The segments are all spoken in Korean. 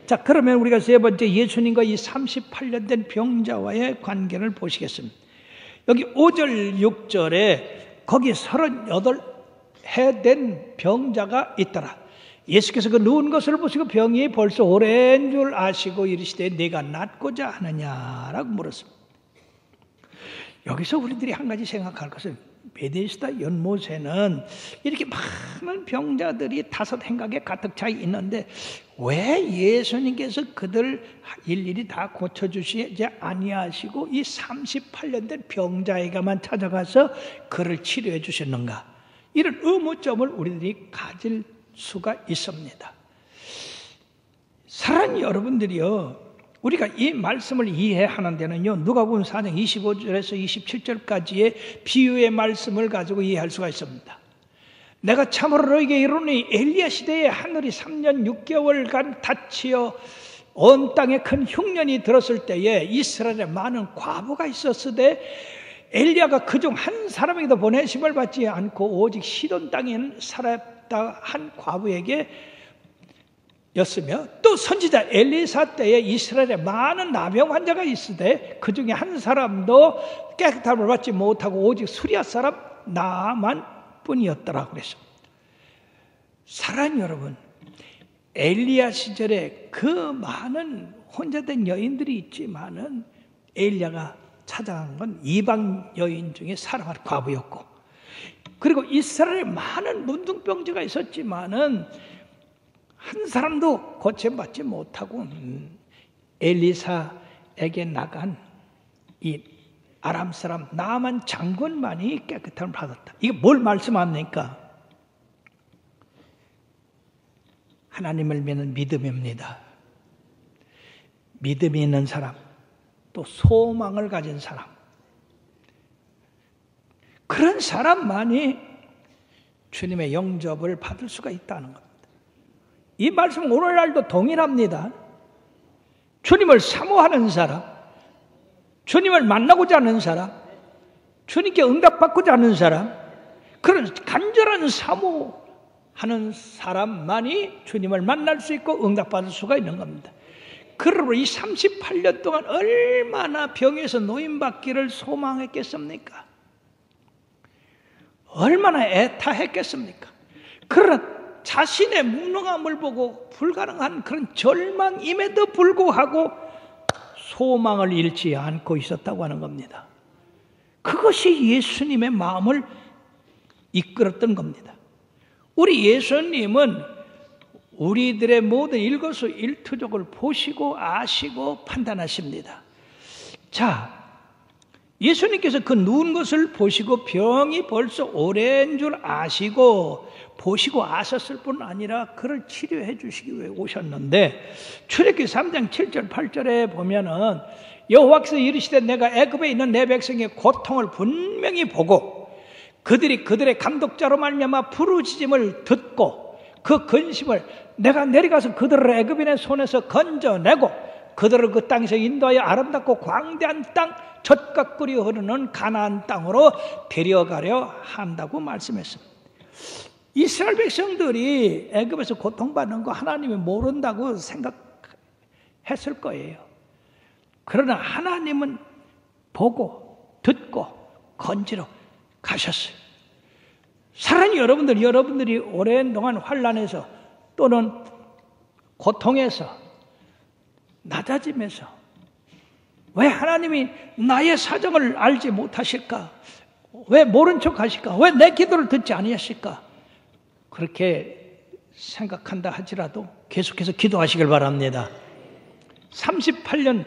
자, 그러면 우리가 세 번째 예수님과 이 38년 된 병자와의 관계를 보시겠습니다. 여기 5절 6절에 거기 38해 된 병자가 있더라. 예수께서 그 누운 것을 보시고 병이 벌써 오래인 줄 아시고 이르시되 내가 낫고자 하느냐라고 물었습니다. 여기서 우리들이 한 가지 생각할 것은 베데스다 연못에는 이렇게 많은 병자들이 다섯 행각에 가득 차 있는데 왜 예수님께서 그들 일일이 다 고쳐주시지 아니하시고 이 38년 된 병자에게만 찾아가서 그를 치료해 주셨는가? 이런 의문점을 우리들이 가질 수가 있습니다. 사랑하는 여러분들이요, 우리가 이 말씀을 이해하는 데는요, 누가복음 4장 25절에서 27절까지의 비유의 말씀을 가지고 이해할 수가 있습니다. 내가 참으로 너에게 이르노니 엘리야 시대에 하늘이 3년 6개월간 닫히어 온 땅에 큰 흉년이 들었을 때에 이스라엘에 많은 과부가 있었으되 엘리야가 그중 한 사람에게도 보내심을 받지 않고 오직 시돈 땅에 살았다 한 과부에게 였으며 또 선지자 엘리사 때에 이스라엘에 많은 나병 환자가 있으되 그 중에 한 사람도 깨끗함을 받지 못하고 오직 수리아 사람 나만 뿐이었더라 그랬습니다. 사랑하는 여러분, 엘리야 시절에 그 많은 혼자된 여인들이 있지만은 엘리야가 찾아간 건 이방 여인 중에 사랑할 과부였고, 그리고 이스라엘에 많은 문둥병자가 있었지만은 한 사람도 고침받지 못하고 엘리사에게 나간 이 아람 사람 나만 장군만이 깨끗함을 받았다. 이게 뭘 말씀합니까? 하나님을 믿는 믿음입니다. 믿음이 있는 사람, 또 소망을 가진 사람, 그런 사람만이 주님의 영접을 받을 수가 있다는 겁니다. 이 말씀은 오늘날도 동일합니다. 주님을 사모하는 사람, 주님을 만나고자 하는 사람, 주님께 응답받고자 하는 사람, 그런 간절한 사모하는 사람만이 주님을 만날 수 있고 응답받을 수가 있는 겁니다. 그러므로 이 38년 동안 얼마나 병에서 노임받기를 소망했겠습니까? 얼마나 애타했겠습니까? 그러나 자신의 무능함을 보고 불가능한 그런 절망임에도 불구하고 소망을 잃지 않고 있었다고 하는 겁니다. 그것이 예수님의 마음을 이끌었던 겁니다. 우리 예수님은 우리들의 모든 일거수일투족을 보시고 아시고 판단하십니다. 자, 예수님께서 그 누운 것을 보시고 병이 벌써 오래인 줄 아시고 보시고 아셨을 뿐 아니라 그를 치료해 주시기 위해 오셨는데, 출애굽기 3장 7절 8절에 보면은 여호와께서 이르시되 내가 애굽에 있는 내 백성의 고통을 분명히 보고 그들이 그들의 감독자로 말미암아 부르짖음을 듣고 그 근심을 내가 내려가서 그들을 애굽인의 손에서 건져내고 그들을 그 땅에서 인도하여 아름답고 광대한 땅 젖과 꿀이 흐르는 가나안 땅으로 데려가려 한다고 말씀했습니다. 이스라엘 백성들이 애굽에서 고통받는 거 하나님이 모른다고 생각했을 거예요. 그러나 하나님은 보고 듣고 건지러 가셨어요. 사랑하는 여러분들이 오랜 동안 환난에서 또는 고통에서 낮아짐에서 왜 하나님이 나의 사정을 알지 못하실까? 왜 모른 척 하실까? 왜 내 기도를 듣지 아니하실까? 그렇게 생각한다 하지라도 계속해서 기도하시길 바랍니다. 38년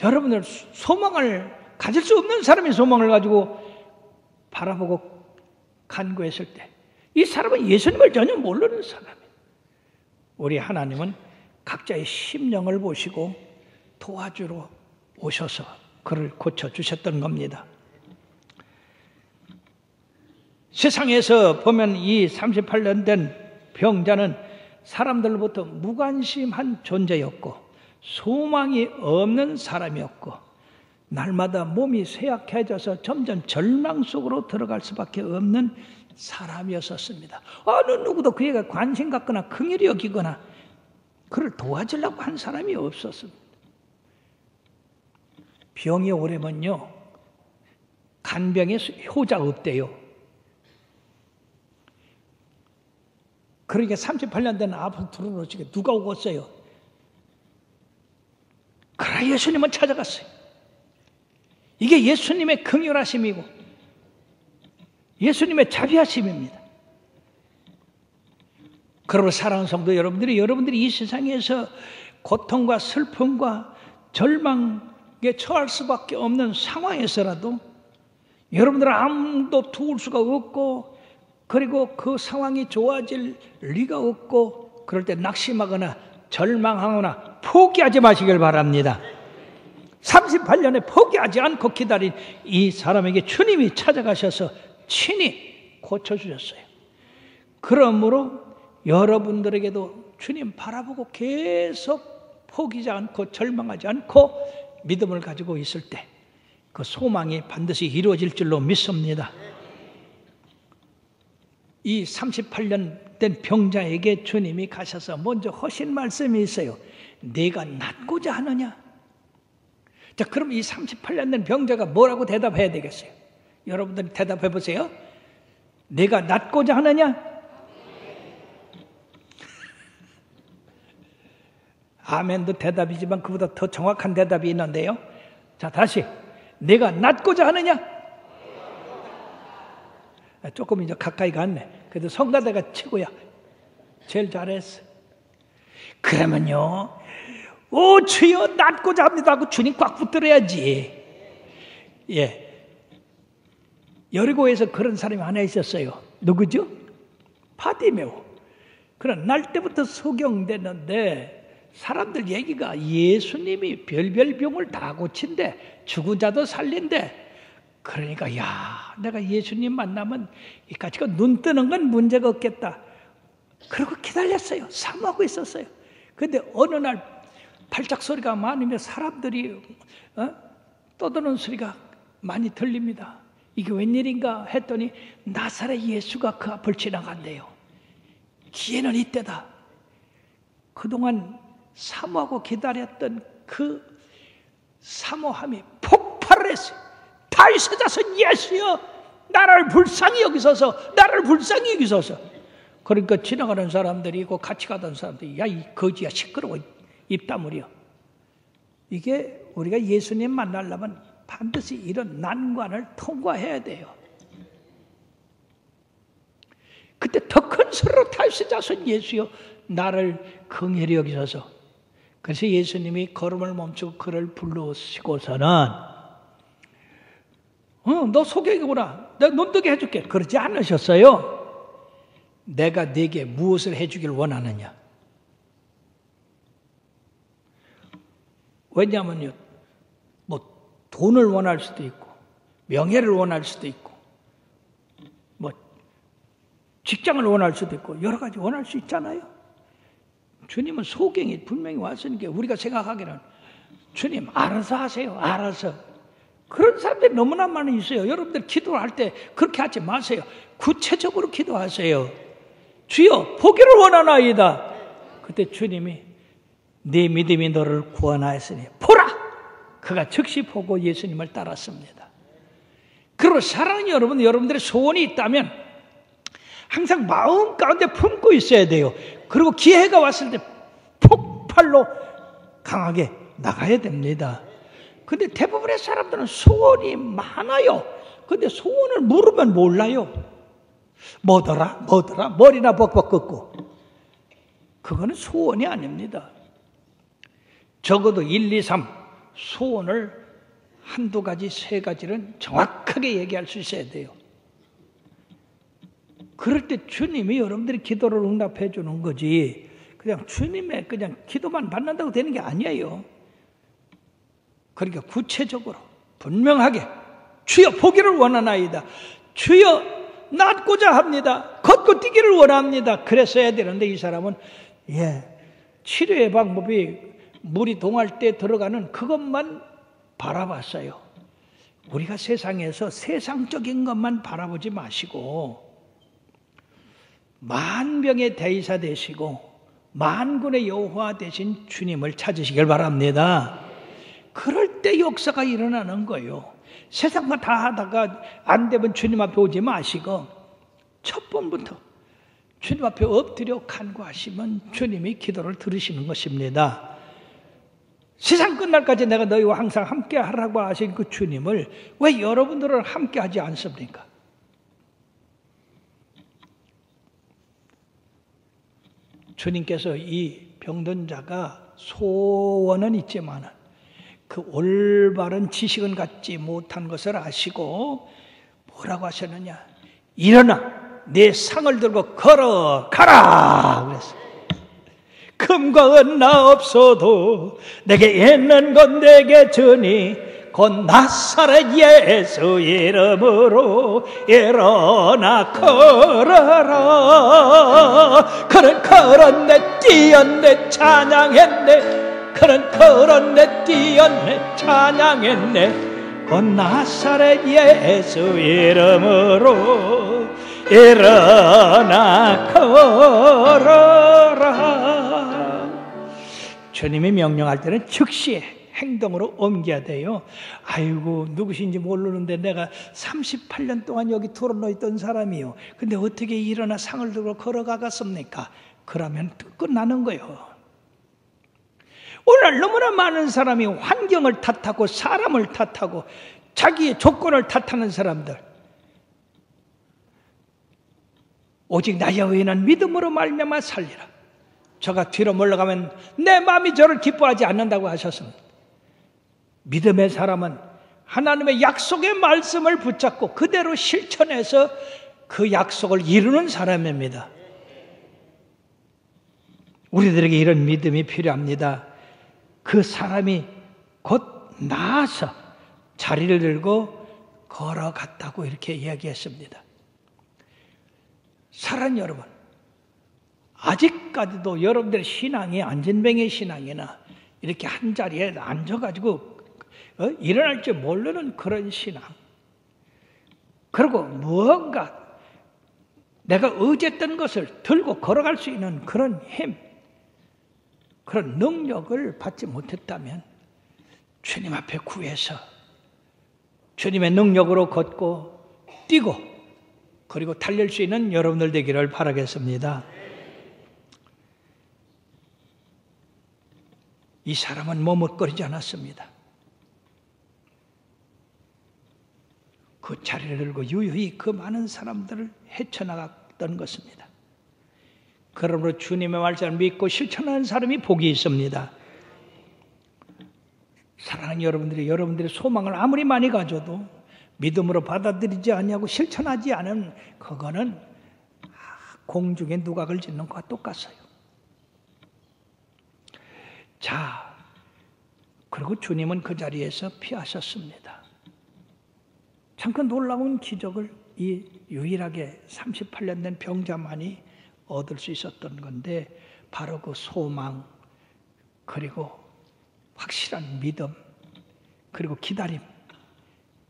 여러분들 소망을 가질 수 없는 사람이 소망을 가지고 바라보고 간구했을 때 이 사람은 예수님을 전혀 모르는 사람이에요. 우리 하나님은 각자의 심령을 보시고 도와주러 오셔서 그를 고쳐주셨던 겁니다. 세상에서 보면 이 38년 된 병자는 사람들로부터 무관심한 존재였고 소망이 없는 사람이었고 날마다 몸이 쇠약해져서 점점 절망 속으로 들어갈 수밖에 없는 사람이었습니다. 어느 누구도 그에게 관심 갖거나 긍휼히 여기거나 그를 도와주려고 한 사람이 없었습니다. 병이 오래면요, 간병에 효자가 없대요. 그러니까 38년 된 아픈 들어놓으시게 누가 오겠어요? 그러나 예수님은 찾아갔어요. 이게 예수님의 긍휼하심이고 예수님의 자비하심입니다. 그러므로 사랑하는 성도 여러분들이 이 세상에서 고통과 슬픔과 절망에 처할 수밖에 없는 상황에서라도 여러분들은 아무도 도울 수가 없고, 그리고 그 상황이 좋아질 리가 없고, 그럴 때 낙심하거나 절망하거나 포기하지 마시길 바랍니다. 38년에 포기하지 않고 기다린 이 사람에게 주님이 찾아가셔서 친히 고쳐주셨어요. 그러므로 여러분들에게도 주님 바라보고 계속 포기하지 않고 절망하지 않고 믿음을 가지고 있을 때 그 소망이 반드시 이루어질 줄로 믿습니다. 이 38년 된 병자에게 주님이 가셔서 먼저 하신 말씀이 있어요. 내가 낫고자 하느냐? 자, 그럼 이 38년 된 병자가 뭐라고 대답해야 되겠어요? 여러분들이 대답해 보세요. 내가 낫고자 하느냐? 아멘도 대답이지만 그보다 더 정확한 대답이 있는데요. 자, 다시. 내가 낫고자 하느냐? 조금 이제 가까이 갔네. 그래도 성가대가 최고야. 제일 잘했어. 그러면요, 오 주여 낫고자 합니다 하고 주님 꽉 붙들어야지. 예, 여리고에서 그런 사람이 하나 있었어요. 누구죠? 바디메오. 그런 날 때부터 소경됐는데 사람들 얘기가 예수님이 별별 병을 다 고친대, 죽은 자도 살린대. 그러니까 야, 내가 예수님 만나면 이까지가 눈 뜨는 건 문제가 없겠다. 그러고 기다렸어요. 사모하고 있었어요. 근데 어느 날 발작 소리가 많으며 사람들이 떠드는 소리가 많이 들립니다. 이게 웬일인가 했더니 나사렛 예수가 그 앞을 지나간대요. 기회는 이때다. 그동안 사모하고 기다렸던 그 사모함이 폭발을 했어요. 다윗의 자손 예수여, 나를 불쌍히 여기소서, 나를 불쌍히 여기소서. 그러니까 지나가는 사람들이 있고 같이 가던 사람들이 야, 이 거지야, 시끄러워, 입 다물어. 이게 우리가 예수님 만나려면 반드시 이런 난관을 통과해야 돼요. 그때 더 큰 소리로 다윗의 자손 예수여, 나를 긍휼히 여기소서. 그래서 예수님이 걸음을 멈추고 그를 불러오시고서는 너 소경이구나, 내가 눈뜨게 해줄게. 그러지 않으셨어요. 내가 네게 무엇을 해주길 원하느냐? 왜냐하면요, 뭐 돈을 원할 수도 있고 명예를 원할 수도 있고 뭐 직장을 원할 수도 있고 여러 가지 원할 수 있잖아요. 주님은 소경이 분명히 왔으니까 우리가 생각하기는 주님 알아서 하세요, 알아서. 그런 사람들이 너무나 많이 있어요. 여러분들 기도할 때 그렇게 하지 마세요. 구체적으로 기도하세요. 주여 보기를 원하나이다. 그때 주님이 네 믿음이 너를 구원하였으니 보라. 그가 즉시 보고 예수님을 따랐습니다. 그리고 사랑하는 여러분, 여러분들의 소원이 있다면 항상 마음 가운데 품고 있어야 돼요. 그리고 기회가 왔을 때 폭발로 강하게 나가야 됩니다. 근데 대부분의 사람들은 소원이 많아요. 근데 소원을 물으면 몰라요. 뭐더라? 머리나 벅벅 긋고. 그거는 소원이 아닙니다. 적어도 1, 2, 3 소원을 한두 가지, 세 가지는 정확하게 얘기할 수 있어야 돼요. 그럴 때 주님이 여러분들의 기도를 응답해 주는 거지, 그냥 주님의 그냥 기도만 받는다고 되는 게 아니에요. 그러니까 구체적으로 분명하게 주여 보기를 원하나이다, 주여 낫고자 합니다, 걷고 뛰기를 원합니다. 그랬어야 되는데 이 사람은 치료의 방법이 물이 동할 때 들어가는 그것만 바라봤어요. 우리가 세상에서 세상적인 것만 바라보지 마시고 만병의 대의사 되시고 만군의 여호와 되신 주님을 찾으시길 바랍니다. 그럴 때 역사가 일어나는 거예요. 세상과 다 하다가 안 되면 주님 앞에 오지 마시고 첫 번부터 주님 앞에 엎드려 간구하시면 주님이 기도를 들으시는 것입니다. 세상 끝날까지 내가 너희와 항상 함께 하라고 하신 그 주님을 왜 여러분들은 함께 하지 않습니까? 주님께서 이 병든 자가 소원은 있지만 그 올바른 지식은 갖지 못한 것을 아시고 뭐라고 하셨느냐? 일어나 내 상을 들고 걸어가라 그랬어요. 금과 은 나 없어도 내게 있는 건 내게 주니 곧 나사렛 예수 이름으로 일어나 걸어라. 그는 걸었네 뛰었네 찬양했네. 그는 걸었네 뛰었네 찬양했네. 곧 나사렛 예수 이름으로 일어나 걸어라. 주님이 명령할 때는 즉시 행동으로 옮겨야 돼요. 아이고 누구신지 모르는데 내가 38년 동안 여기 들어놓여 있던 사람이요. 근데 어떻게 일어나 상을 들고 걸어가겠습니까? 그러면 끝나는 거예요. 오늘 너무나 많은 사람이 환경을 탓하고 사람을 탓하고 자기의 조건을 탓하는 사람들. 오직 나 여호와는 믿음으로 말미암아 살리라. 저가 뒤로 물러가면 내 마음이 저를 기뻐하지 않는다고 하셨습니다. 믿음의 사람은 하나님의 약속의 말씀을 붙잡고 그대로 실천해서 그 약속을 이루는 사람입니다. 우리들에게 이런 믿음이 필요합니다. 그 사람이 곧 나아서 자리를 들고 걸어갔다고 이렇게 이야기했습니다. 사랑하는 여러분, 아직까지도 여러분들의 신앙이 안진뱅의 신앙이나 이렇게 한 자리에 앉아가지고 일어날 줄 모르는 그런 신앙, 그리고 무언가 내가 의지했던 것을 들고 걸어갈 수 있는 그런 힘, 그런 능력을 받지 못했다면 주님 앞에 구해서 주님의 능력으로 걷고 뛰고 그리고 달릴 수 있는 여러분들 되기를 바라겠습니다. 이 사람은 머뭇거리지 않았습니다. 그 자리를 들고 유유히 그 많은 사람들을 헤쳐나갔던 것입니다. 그러므로 주님의 말씀을 믿고 실천하는 사람이 복이 있습니다. 사랑하는 여러분들의 소망을 아무리 많이 가져도 믿음으로 받아들이지 않냐고 실천하지 않은 그거는 공중에 누각을 짓는 것과 똑같아요. 자, 그리고 주님은 그 자리에서 피하셨습니다. 참 그 놀라운 기적을 이 유일하게 38년 된 병자만이 얻을 수 있었던 건데 바로 그 소망, 그리고 확실한 믿음, 그리고 기다림,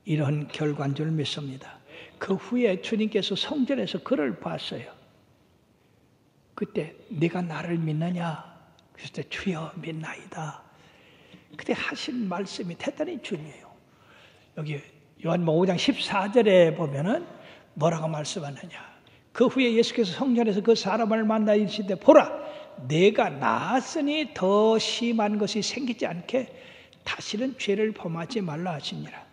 이런 결과인 줄 믿습니다. 그 후에 주님께서 성전에서 그를 봤어요. 그때 네가 나를 믿느냐? 그랬을 때 주여 믿나이다. 그때 하신 말씀이 대단히 중요해요. 여기 요한복음 5장 14절에 보면은 뭐라고 말씀하느냐? 그 후에 예수께서 성전에서 그 사람을 만나 이르시되 보라, 내가 나았으니 더 심한 것이 생기지 않게 다시는 죄를 범하지 말라 하시니라.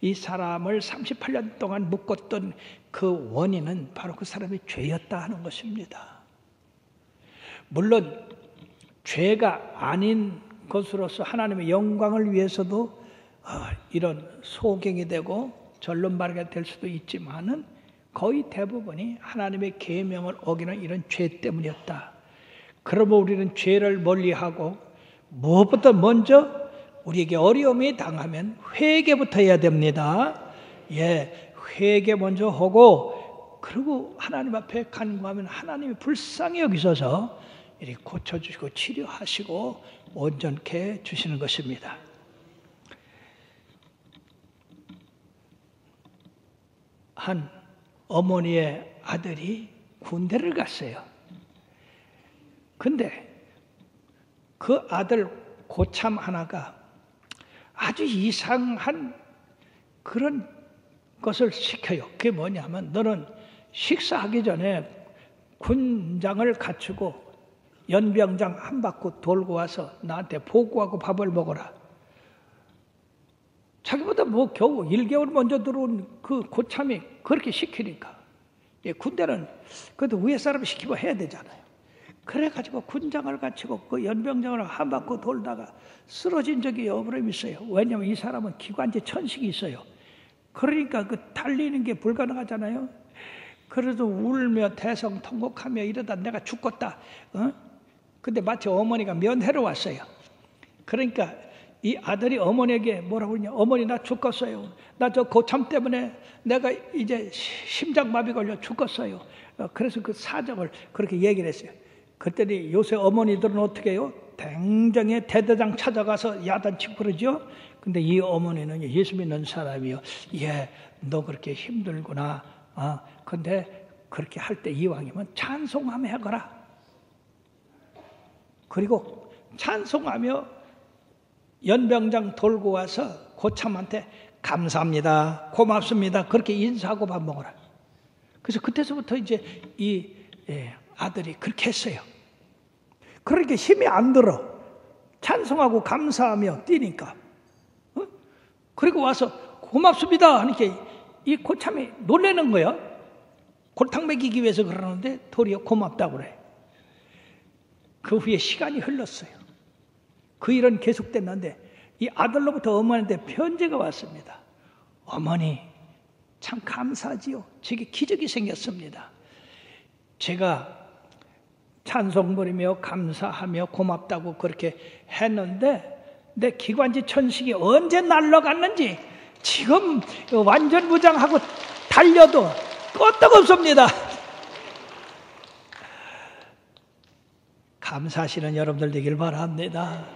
이 사람을 38년 동안 묶었던 그 원인은 바로 그 사람의 죄였다 하는 것입니다. 물론 죄가 아닌 것으로서 하나님의 영광을 위해서도 이런 소경이 되고 절름발이가 될 수도 있지만은 거의 대부분이 하나님의 계명을 어기는 이런 죄 때문이었다. 그러면 우리는 죄를 멀리하고 무엇보다 먼저 우리에게 어려움이 당하면 회개부터 해야 됩니다. 예, 회개 먼저 하고 그리고 하나님 앞에 간구하면 하나님이 불쌍히 여기셔서 이렇게 고쳐주시고 치료하시고 온전케 해주시는 것입니다. 한 어머니의 아들이 군대를 갔어요. 근데 그 아들 고참 하나가 아주 이상한 그런 것을 시켜요. 그게 뭐냐면 너는 식사하기 전에 군장을 갖추고 연병장 한 바퀴 돌고 와서 나한테 보고하고 밥을 먹어라. 자기보다 뭐 겨우 1개월 먼저 들어온 그 고참이 그렇게 시키니까 군대는 그래도 위에 사람 시키고 해야 되잖아요. 그래가지고 군장을 갖추고 그 연병장을 한 바퀴 돌다가 쓰러진 적이 여러 번 있어요. 왜냐하면 이 사람은 기관지 천식이 있어요. 그러니까 그 달리는 게 불가능하잖아요. 그래도 울며 대성통곡하며 이러다 내가 죽겠다. 근데 마치 어머니가 면회로 왔어요. 그러니까 이 아들이 어머니에게 뭐라고 그러냐. 어머니 나 죽겠어요. 나 저 고참 때문에 내가 이제 심장마비 걸려 죽겠어요. 그래서 그 사정을 그렇게 얘기를 했어요. 그랬더니 요새 어머니들은 어떻게 해요? 굉장히 대대장 찾아가서 야단치고 그러죠. 근데 이 어머니는 예수 믿는 사람이요. 예, 너 그렇게 힘들구나. 근데 그렇게 할 때 이왕이면 찬송하며 해거라. 그리고 찬송하며 연병장 돌고 와서 고참한테 감사합니다, 고맙습니다, 그렇게 인사하고 밥 먹어라. 그래서 그때서부터 이제 이 아들이 그렇게 했어요. 그러니까 힘이 안 들어. 찬송하고 감사하며 뛰니까. 그리고 와서 고맙습니다 하니까 이 고참이 놀라는 거야. 골탕 먹이기 위해서 그러는데 도리어 고맙다고 그래. 그 후에 시간이 흘렀어요. 그 일은 계속됐는데 이 아들로부터 어머니한테 편지가 왔습니다. 어머니 참 감사하지요. 제게 기적이 생겼습니다. 제가 찬송 부리며 감사하며 고맙다고 그렇게 했는데 내 기관지 천식이 언제 날아갔는지 지금 완전 무장하고 달려도 끄떡없습니다. 감사하시는 여러분들 되길 바랍니다.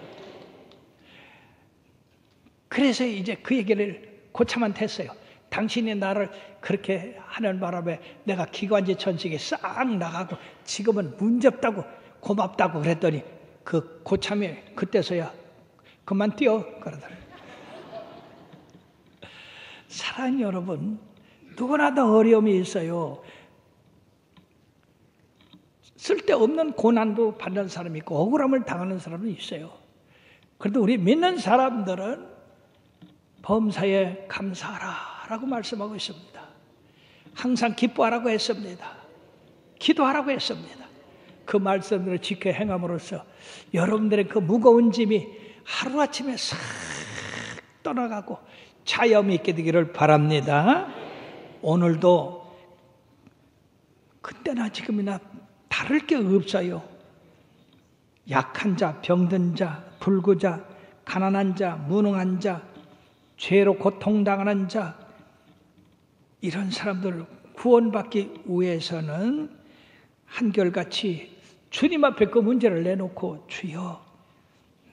그래서 이제 그 얘기를 고참한테 했어요. 당신이 나를 그렇게 하는 바람에 내가 기관지 천식에 싹 나가고 지금은 문제없다고 고맙다고 그랬더니 그 고참이 그때서야 그만 뛰어 그러더라고요. 사랑하는 여러분, 누구나 다 어려움이 있어요. 쓸데없는 고난도 받는 사람이 있고 억울함을 당하는 사람은 있어요. 그래도 우리 믿는 사람들은 범사에 감사하라 라고 말씀하고 있습니다. 항상 기뻐하라고 했습니다. 기도하라고 했습니다. 그 말씀들을 지켜 행함으로써 여러분들의 그 무거운 짐이 하루아침에 싹 떠나가고 자염이 있게 되기를 바랍니다. 오늘도 그때나 지금이나 다를 게 없어요. 약한 자, 병든 자, 불구자, 가난한 자, 무능한 자, 죄로 고통당하는 자, 이런 사람들을 구원받기 위해서는 한결같이 주님 앞에 그 문제를 내놓고 주여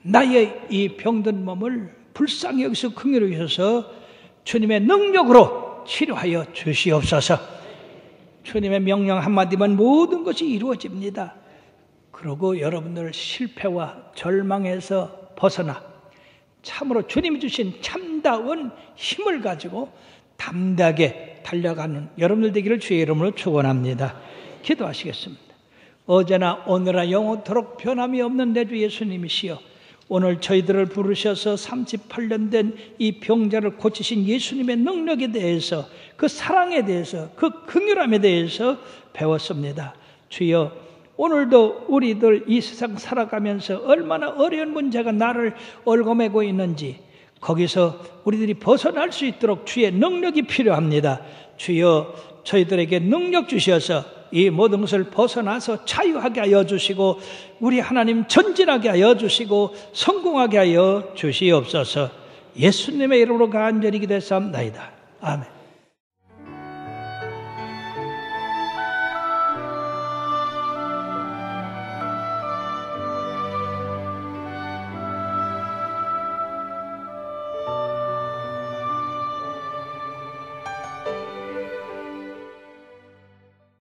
나의 이 병든 몸을 불쌍히 여기서 긍휼히 여기셔서 주님의 능력으로 치료하여 주시옵소서. 주님의 명령 한마디면 모든 것이 이루어집니다. 그리고 여러분들 실패와 절망에서 벗어나 참으로 주님이 주신 참다운 힘을 가지고 담대하게 달려가는 여러분들 되기를 주의 이름으로 축원합니다. 기도하시겠습니다. 어제나 오늘나 영원토록 변함이 없는 내 주 예수님이시여, 오늘 저희들을 부르셔서 38년 된 이 병자를 고치신 예수님의 능력에 대해서, 그 사랑에 대해서, 그 긍휼함에 대해서 배웠습니다. 주여, 오늘도 우리들 이 세상 살아가면서 얼마나 어려운 문제가 나를 얽어매고 있는지 거기서 우리들이 벗어날 수 있도록 주의 능력이 필요합니다. 주여, 저희들에게 능력 주셔서 이 모든 것을 벗어나서 자유하게 하여 주시고 우리 하나님 전진하게 하여 주시고 성공하게 하여 주시옵소서. 예수님의 이름으로 간절히 기도했사옵나이다. 아멘.